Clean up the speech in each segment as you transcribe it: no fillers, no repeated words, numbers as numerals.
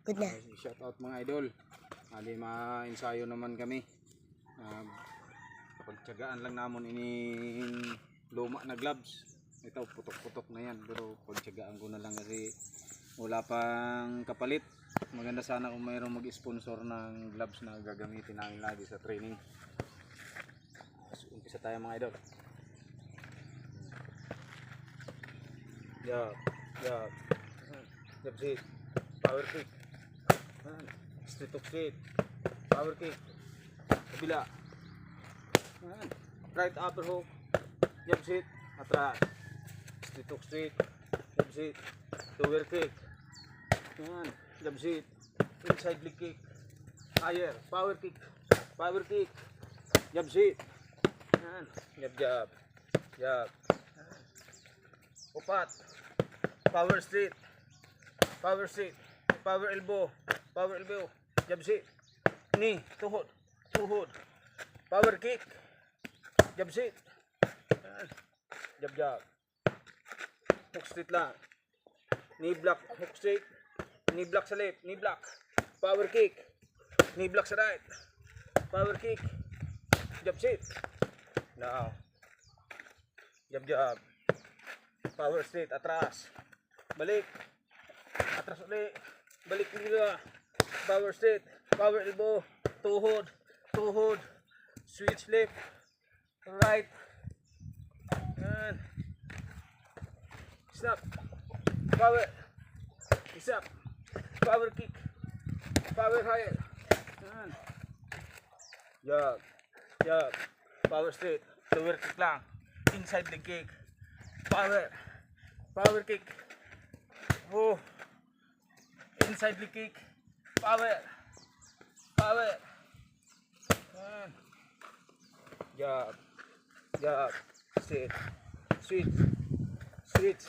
Good na. Shout out mga idol. Ali ma-ensayo naman kami. Pagtyagaan lang namon ini luma na gloves. Ito putok-putok na yan, pero pagtyagaan ko na lang kasi wala pang kapalit. Maganda sana kung mayroong mag-sponsor ng gloves na gagamitin namin lagi sa training. So, umpisa tayo mga idol. Yup. Jab sit. Power kick. Straight hook straight. Power kick. Kabila. Right upper hook. Jab sit. Atras. Straight hook straight. Jab sit. Tower kick. Jab sit. Inside leg kick. Higher. Power kick. Power kick. Jab sit. Jab. Upat. Power straight. Power straight. Power elbow. Power elbow. Jab sit. Knee. Tuhod. Power kick. Jab sit. Jab. Hook straight lang. Knee block. Hook straight. Knee block sa left. Knee block. Power kick. Knee block sa right. Power kick. Jab sit. Now. Jab. Power straight. Atras. Balik. Atras ulit. Balik nila. Power straight. Power elbow. Tuhod. Switch left. Right. And snap. Power. Snap. Power kick. Power higher. And jab. Power straight. Tower kick lang. Inside leg kick. Power kick. Oh. Inside leg kick. Power. And jab. Sit. Switch.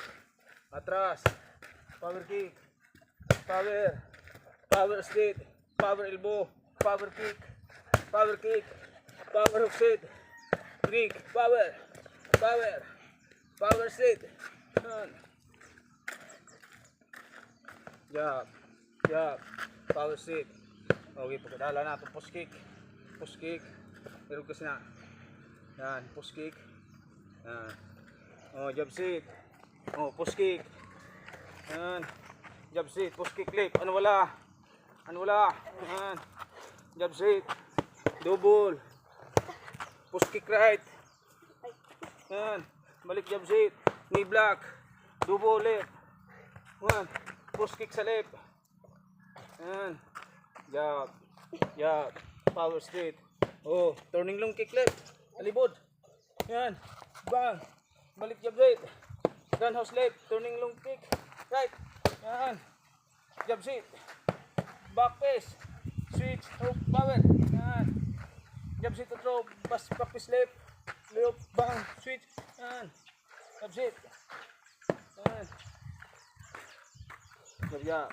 Atras. Power kick. Power straight. Power elbow. Power kick. Power hook straight. Kick. Power straight. Jab. Power straight. Okay, pagkadala na ito. Push kick. Pero kasi na. Yan. Push kick. Yan. Oh, jab sit. Oh, push kick. Yan. Jab sit. Push kick left. Ano wala? Yan. Jab sit. Double. Push kick right. Yan. Balik jab sit. Knee block. Double left. Yan. Push kick sa left. Yan. Jab. Power straight. Oh, turning long kick left. Alibod. Yan. Bang. Balik jab right. Roundhouse left. Turning long kick right. Yan. Jab sit. Back pace. Switch. Hook. Power. Yan. Jab sit to throw. Back pace left. Loop. Bang. Switch. Yan. Jab sit. Yan. Jab.